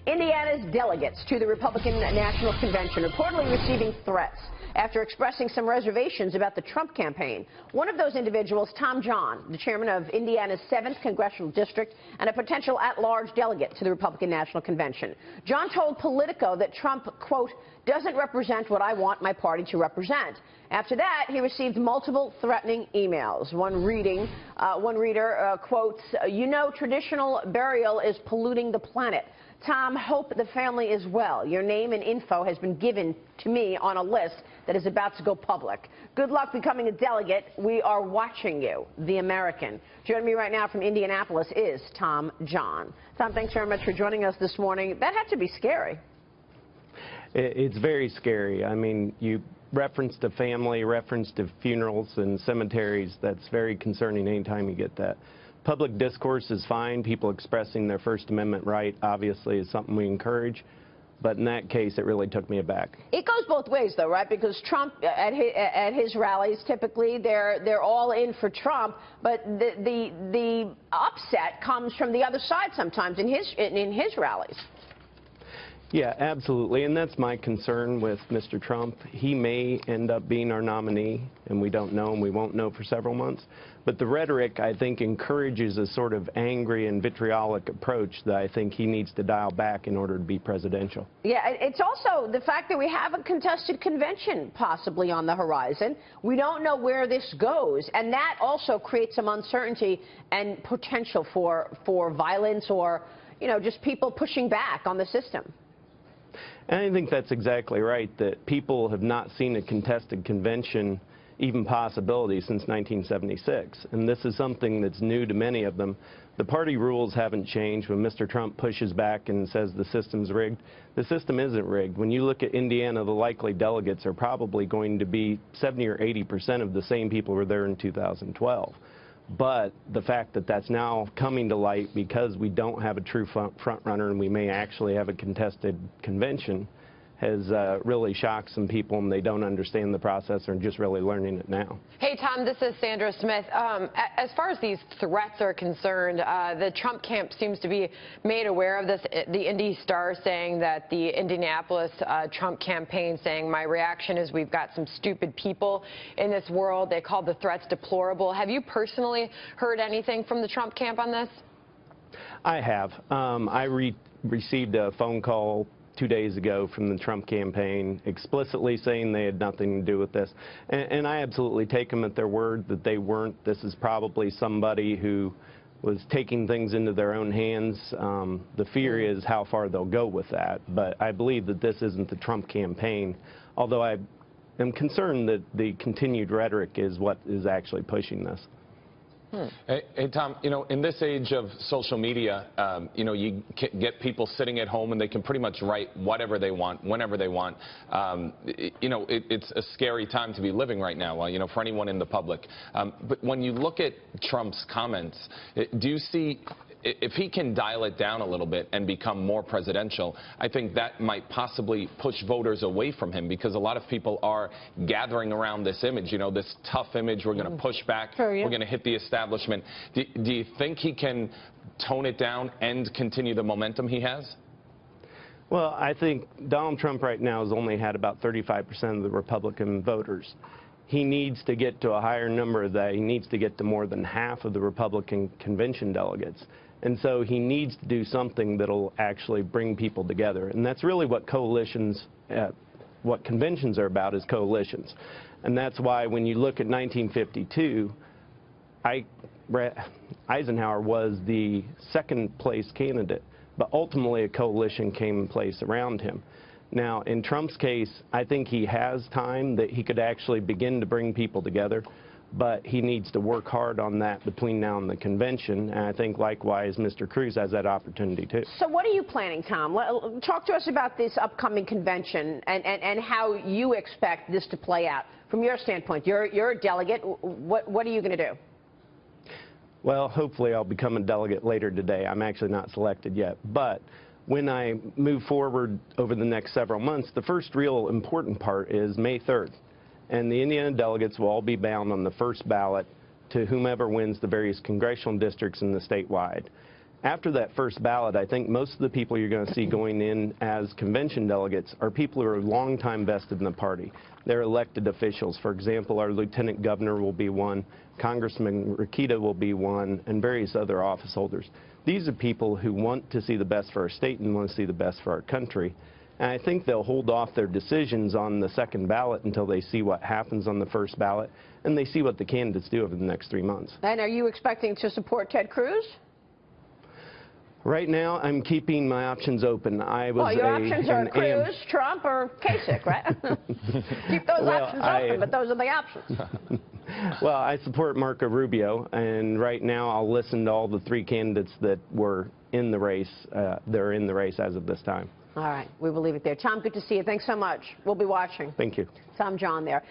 Indiana's delegates to the Republican National Convention reportedly receiving threats after expressing some reservations about the Trump campaign. One of those individuals, Tom John, the chairman of Indiana's 7th Congressional District and a potential at-large delegate to the Republican National Convention. John told Politico that Trump, quote, doesn't represent what I want my party to represent. After that, he received multiple threatening emails. One reader quotes, you know, traditional burial is polluting the planet. Tom, hope the family is well. Your name and info has been given to me on a list that is about to go public. Good luck becoming a delegate. We are watching you, the American. Joining me right now from Indianapolis is Tom John. Tom, thanks very much for joining us this morning. That had to be scary. It's very scary. I mean, you reference to family, reference to funerals and cemeteries. That's very concerning anytime you get that. Public discourse is fine. People expressing their First Amendment right, obviously, is something we encourage. But in that case, it really took me aback. It goes both ways, though, right? Because Trump, at his rallies, typically, they're all in for Trump. But the upset comes from the other side sometimes in his rallies. Yeah, absolutely, and that's my concern with Mr. Trump. He may end up being our nominee, and we don't know, and we won't know for several months. But the rhetoric, I think, encourages a sort of angry and vitriolic approach that I think he needs to dial back in order to be presidential. Yeah, it's also the fact that we have a contested convention possibly on the horizon. We don't know where this goes, and that also creates some uncertainty and potential for violence or, you know, just people pushing back on the system. And I think that's exactly right, that people have not seen a contested convention, even possibility, since 1976. And this is something that's new to many of them. The party rules haven't changed. When Mr. Trump pushes back and says the system's rigged, the system isn't rigged. When you look at Indiana, the likely delegates are probably going to be 70 or 80% of the same people who were there in 2012. But the fact that that's now coming to light because we don't have a true front runner and we may actually have a contested convention has really shocked some people, and they don't understand the process or just really learning it now. Hey, Tom, this is Sandra Smith. As far as these threats are concerned, the Trump camp seems to be made aware of this. The Indy Star saying that the Indianapolis Trump campaign saying, my reaction is we've got some stupid people in this world. They called the threats deplorable. Have you personally heard anything from the Trump camp on this? I have. I received a phone call 2 days ago from the Trump campaign explicitly saying they had nothing to do with this. And I absolutely take them at their word that they weren't. This is probably somebody who was taking things into their own hands. The fear is how far they'll go with that. But I believe that this isn't the Trump campaign, although I am concerned that the continued rhetoric is what is actually pushing this. Hey, Tom, you know, in this age of social media, you know, you get people sitting at home and they can pretty much write whatever they want, whenever they want. You know, it's a scary time to be living right now, you know, for anyone in the public. But when you look at Trump's comments, do you see, if he can dial it down a little bit and become more presidential, I think that might possibly push voters away from him, because a lot of people are gathering around this image, you know, this tough image. We're going to push back. We're going to hit the establishment. Do you think he can tone it down and continue the momentum he has? Well, I think Donald Trump right now has only had about 35% of the Republican voters. He needs to get to a higher number of that. He needs to get to more than half of the Republican convention delegates. And so he needs to do something that'll actually bring people together. And that's really what coalitions, what conventions are about, is coalitions. And that's why when you look at 1952, Eisenhower was the second place candidate, but ultimately a coalition came in place around him. Now, in Trump's case, I think he has time that he could actually begin to bring people together, but he needs to work hard on that between now and the convention, and I think likewise Mr. Cruz has that opportunity too. So what are you planning, Tom? Talk to us about this upcoming convention and how you expect this to play out. From your standpoint, you're a delegate. What are you going to do? Well, hopefully I'll become a delegate later today. I'm actually not selected yet, but when I move forward over the next several months, the first real important part is May 3rd. And the Indiana delegates will all be bound on the first ballot to whomever wins the various congressional districts in the statewide. After that first ballot, I think most of the people you're going to see going in as convention delegates are people who are long time vested in the party. They're elected officials. For example, our lieutenant governor will be one, Congressman Rikita will be one, and various other office holders. These are people who want to see the best for our state and want to see the best for our country. And I think they'll hold off their decisions on the second ballot until they see what happens on the first ballot and they see what the candidates do over the next 3 months. And are you expecting to support Ted Cruz? Right now, I'm keeping my options open. Well, your options are Cruz, Trump, or Kasich, right? Keep those options open, but those are the options. Well, I support Marco Rubio, and right now I'll listen to all the 3 candidates that were in the race. They're in the race as of this time. All right, we will leave it there. Tom, good to see you. Thanks so much. We'll be watching. Thank you. Tom John there.